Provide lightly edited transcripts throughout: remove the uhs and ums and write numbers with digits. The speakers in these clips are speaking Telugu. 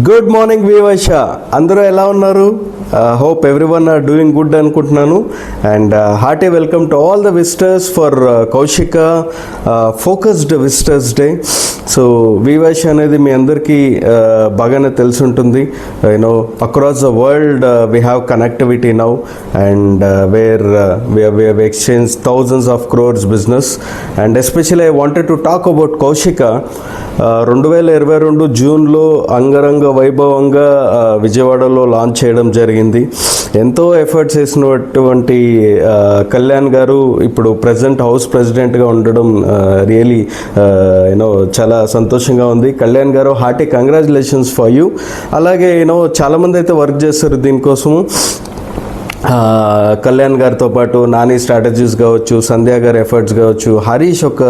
గుడ్ మార్నింగ్ వివైష, అందరూ ఎలా ఉన్నారు? Hope everyone are doing good అనుకుంటున్నాను. And hearty welcome to all the visitors for Kaushika focused visitors day. So వివైష అనేది మీ అందరికీ బాగానే తెలిసి ఉంటుంది. You know across the world we have connectivity now and where we have exchanged thousands of crores business, and especially I wanted to talk about Kaushika. 2022 జూన్లో అంగరంగ వైభవంగా విజయవాడలో లాంచ్ చేయడం జరిగింది. ఎంతో ఎఫర్ట్స్ చేసినటువంటి కళ్యాణ్ గారు ఇప్పుడు ప్రజెంట్ హౌస్ ప్రెసిడెంట్గా ఉండడం రియలీ చాలా సంతోషంగా ఉంది. కళ్యాణ్ గారు, హార్టీ కంగ్రాచులేషన్స్ ఫర్ యూ. అలాగే చాలామంది అయితే వర్క్ చేస్తారు దీనికోసము. కళ్యాణ్ గారితో పాటు నాని స్ట్రాటజీస్ కావచ్చు, సంధ్యా గారి ఎఫర్ట్స్ కావచ్చు, హరీష్ ఒక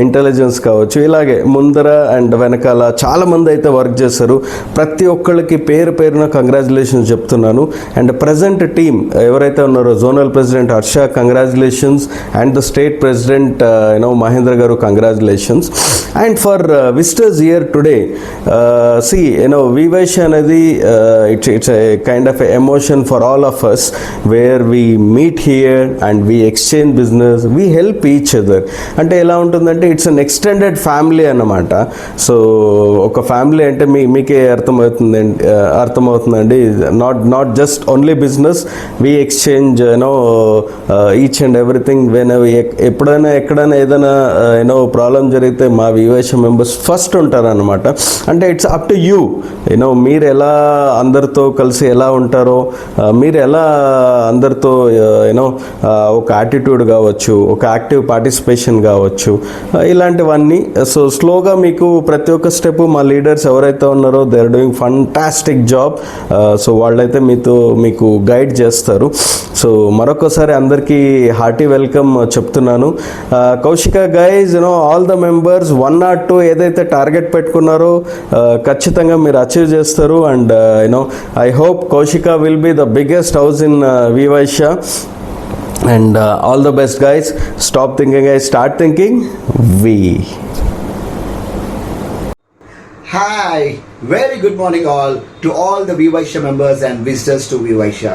ఇంటెలిజెన్స్ కావచ్చు, ఇలాగే ముందర అండ్ వెనకాల చాలామంది అయితే వర్క్ చేస్తారు. ప్రతి ఒక్కళ్ళకి పేరు పేరున కంగ్రాచులేషన్స్ చెప్తున్నాను. అండ్ ప్రజెంట్ టీమ్ ఎవరైతే ఉన్నారో, zonal president Harsha congratulations, and the state president Mahendra గారు congratulations. And for visitors here today, సి వివైష అనేది it's a kind of emotion for all of us, where we meet here and we exchange business, we help each other. అంటే ఎలా ఉంటుందంటే ఇట్స్ అన్ ఎక్స్టెండెడ్ ఫ్యామిలీ అన్నమాట. సో ఒక ఫ్యామిలీ అంటే మీకే అర్థమవుతుందండి. Not just only business, we exchange each and everything. ఎప్పుడైనా ఎక్కడైనా ఏదైనా ప్రాబ్లం జరిగితే మా వివేష మెంబర్స్ ఫస్ట్ ఉంటారనమాట. అంటే ఇట్స్ అప్ టు యూ. మీరు ఎలా అందరితో కలిసి ఎలా ఉంటారో, మీరు ఎలా అందరితో ఒక యాటిట్యూడ్ కావచ్చు, ఒక యాక్టివ్ పార్టిసిపేషన్ కావచ్చు, ఇలాంటివన్నీ. సో స్లోగా మీకు ప్రతి ఒక్క స్టెప్ మా లీడర్స్ ఎవరైతే ఉన్నారో they are doing fantastic job. So వాళ్ళైతే మీకు గైడ్ చేస్తారు. సో మరొకసారి అందరికీ హార్టీ వెల్కమ్ చెప్తున్నాను. Kaushika guys, all the members 1 or 2 ఏదైతే టార్గెట్ పెట్టుకున్నారో ఖచ్చితంగా మీరు అచీవ్ చేస్తారు. And I hope Kaushika will be the biggest house in Vivaisha, and all the best guys. Stop thinking guys, start thinking we. Hi, very good morning to all the Vivaisha members and visitors to Vivaisha.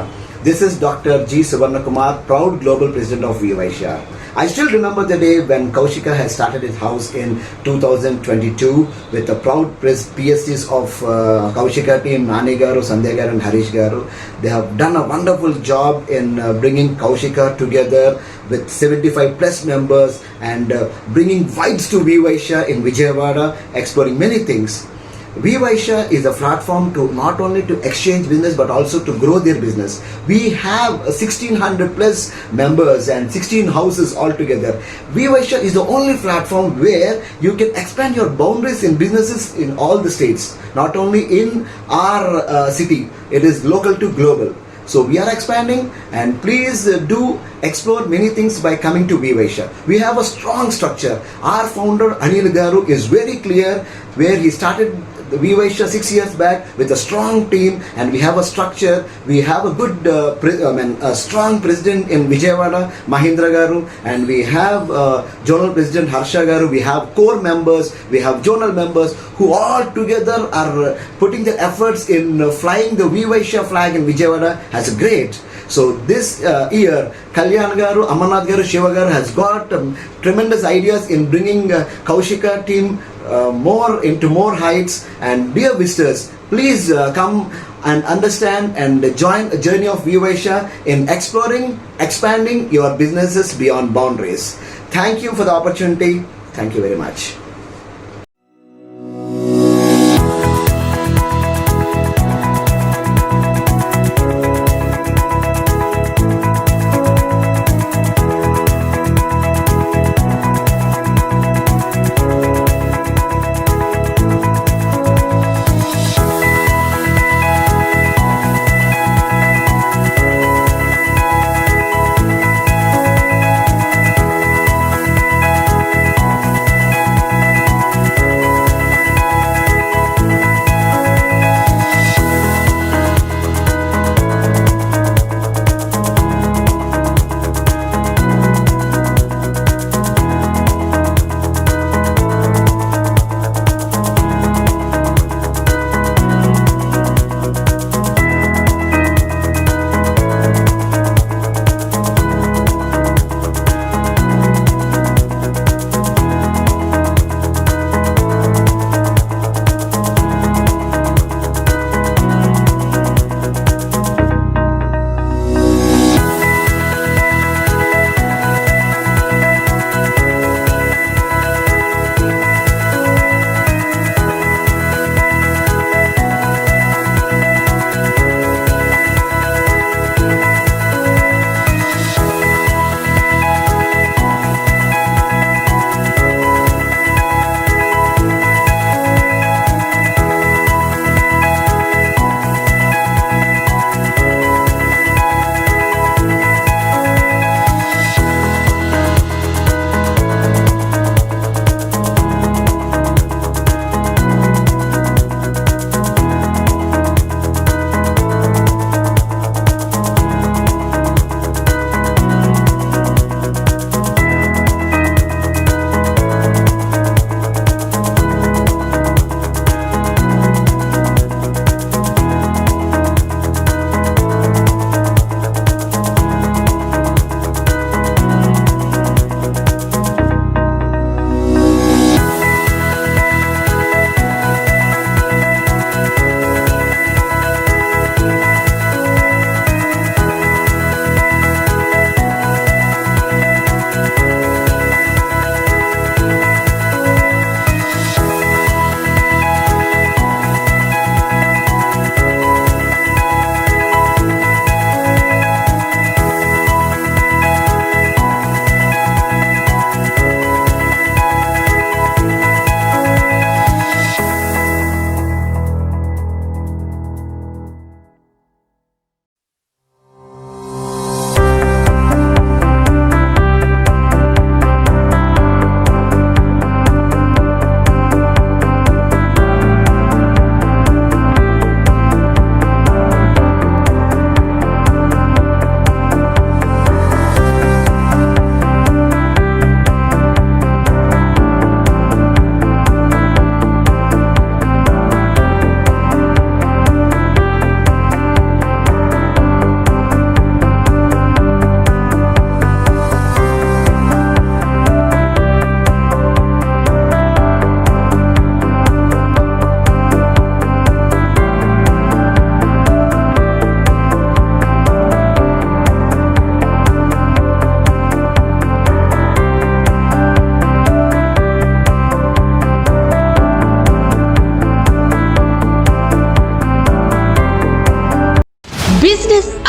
This is Dr. G. Suvarnakumar, proud global president of Vivaisha. I still remember the day when Kaushika has started his house in 2022 with the proud PSTs of Kaushika team, Nani Garu, Sandhya Garu and Harish Garu. They have done a wonderful job in bringing Kaushika together with 75 plus members and bringing vibes to Vivaisha in Vijayawada, exploring many things. Vivaisha is a platform to not only to exchange business but also to grow their business. We have 1600 plus members and 16 houses altogether. Vivaisha is the only platform where you can expand your boundaries in businesses in all the states, not only in our city. It is local to global. So we are expanding, and please do explore many things by coming to Vivaisha. We have a strong structure. Our founder Anil Garu is very clear where he started the Vivaisha 6 years back with a strong team, and we have a structure. We have a good a strong president in Vijayawada, Mahindra Garu, and we have Zonal President Harsha Garu. We have core members, we have zonal members who all together are putting their efforts in flying the Vivaisha flag in Vijayawada as a great. So this year, Kalyan Garu, Amarnath Garu, Shiva Garu has got tremendous ideas in bringing Kaushika team more into more heights. And dear visitors, please come and understand and join a journey of Vivaisha in exploring, expanding your businesses beyond boundaries. Thank you for the opportunity. Thank you very much.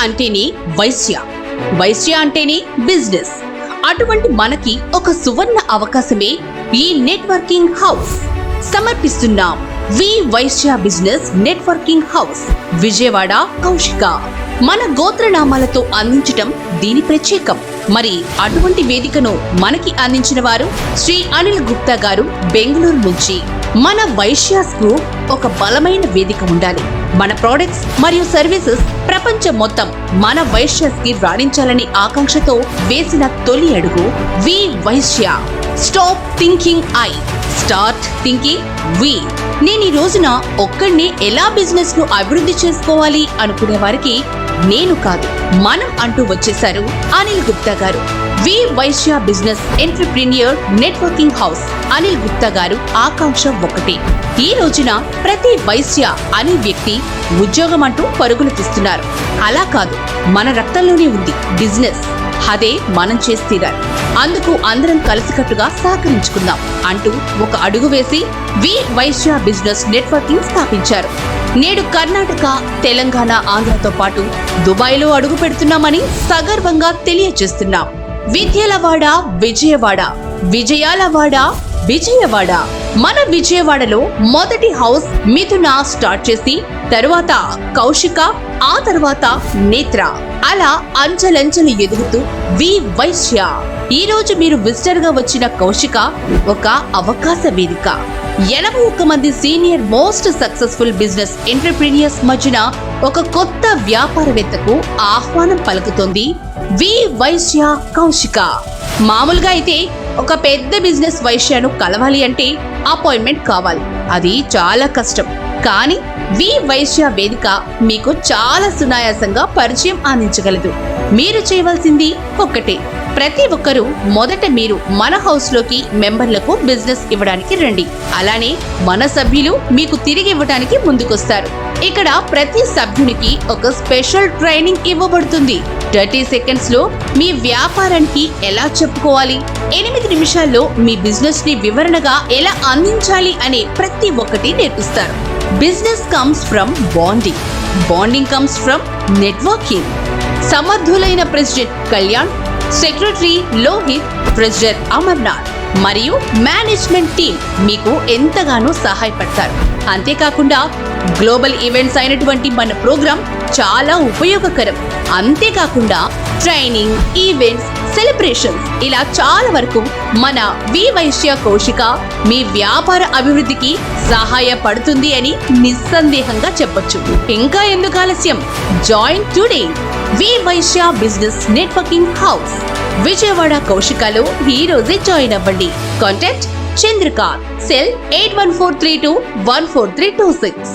అంటేనే వైశ్య, వైశ్య అంటేనే బిజినెస్. అటువంటి మనకి ఒక సువర్ణ అవకాశమే ఈ నెట్వర్కింగ్ హౌస్. సమర్పిస్తున్నాం we Vysya business networking house, Vijayawada, Kaushika. మన గోత్రనామాలతో అందించటం దీని ప్రత్యేకం. మరి అటువంటి వేదికను మనకి అందించిన వారు శ్రీ అనిల్ గుప్తా గారు, బెంగళూరు నుంచి. మన వైశ్యాస్ కు ఒక బలమైన వేదిక ఉండాలి. మన ప్రొడక్ట్స్ మరియు సర్వీసెస్ ప్రపంచం మొత్తం మన వైశ్యాస్ కి రాణించాలని ఆకాంక్షతో వేసిన తొలి అడుగు we Vysya. Stop thinking I, start thinking we. నేను ఈ రోజున ఒక్కడినే ఎలా బిజినెస్ ను అభివృద్ధి చేసుకోవాలి అనుకునే వారికి నేను కాదు, మనం అంటూ వచ్చేశారు Anil Gupta garu. We Vysya business entrepreneur networking house. Anil Gupta garu ఆకాంక్ష ఒకటే. ఈ రోజున ప్రతి వైశ్య అనే వ్యక్తి ఉద్యోగం అంటూ పరుగులు తీస్తున్నారు. అలా కాదు, మన రక్తంలోనే ఉంది బిజినెస్. అదే మనం చేసి తీరాలి. అందుకు అందరం కలిసికట్టుగా సహకరించుకుందాం అంటూ ఒక అడుగు వేసి వి వైశ్య బిజినెస్ నెట్వర్కింగ్ స్థాపించారు. నేడు కర్ణాటక, తెలంగాణ, ఆంధ్రతో పాటు దుబాయ్లో అడుగు పెడుతున్నామని సగర్వంగా తెలియజేస్తున్నాం. విద్యలవాడ విజయవాడ, విజయాలవాడ విజయవాడ. మన విజయవాడలో మొదటి హౌస్ మిథున స్టార్ట్ చేసి తరువాత కౌశిక, ఆ తర్వాత నేత్ర, అలా అంచెలంచెలు ఎదుగుతూ వి వైశ్య. ఈ రోజు మీరు విజిటర్ గా వచ్చిన కౌశిక ఒక అవకాశ వేదిక. 81 మంది senior most successful business entrepreneurs మధ్యన ఒక కొత్త వ్యాపారవేత్తకు ఆహ్వానం పలుకుతోంది వి వైశ్య కౌశిక. మామూలుగా అయితే ఒక పెద్ద బిజినెస్ వైశ్యను కలవాలి అంటే అపాయింట్మెంట్ కావాలి, అది చాలా కష్టం. కానీ వి వైశ్య వేదిక మీకు చాలా సునాయాసంగా పరిచయం అందించగలదు. మీరు చేయవలసింది ఒక్కటే, ప్రతి ఒక్కరూ మొదట మీరు మన హౌస్ లోకి మెంబర్లకు బిజినెస్ ఇవ్వడానికి రండి. అలానే మన సభ్యులు మీకు తిరిగి ఇవ్వడానికి ముందుకొస్తారు. ఇక్కడ ప్రతి సభ్యునికి ఒక స్పెషల్ ట్రైనింగ్ ఇవ్వబడుతుంది. 30 సెకండ్స్ లో మీ వ్యాపారానికి ఎలా చెప్పుకోవాలి, 8 నిమిషాల్లో మీ బిజినెస్ ని వివరణగా ఎలా అందించాలి అనే ప్రతి ఒక్కటి నేర్పిస్తారు. Business comes from bonding, bonding comes from networking. సమర్థులైన president Kalyan, secretary Lohith, president Amarnath మరియు మేనేజ్మెంట్ టీం మీకు ఎంతగానో సహాయపడతారు. అంతేకాకుండా గ్లోబల్ ఈవెంట్స్ అయినటువంటి మన ప్రోగ్రాం చాలా ఉపయోగకరం. అంతేకాకుండా ట్రైనింగ్, ఈవెంట్స్, సెలబ్రేషన్స్ ఇలా చాలా వరకు మన వి వైశ్య కౌశిక మీ వ్యాపార అభివృద్ధికి సహాయపడుతుంది అని నిస్సందేహంగా చెప్పొచ్చు. ఇంకా ఎందుకు ఆలస్యం, join today we Vysya business networking house, Vijayawada, కౌశికలో ఈ రోజే జాయిన్ అవ్వండి. Contact Chandrakanth, cell 8143214326.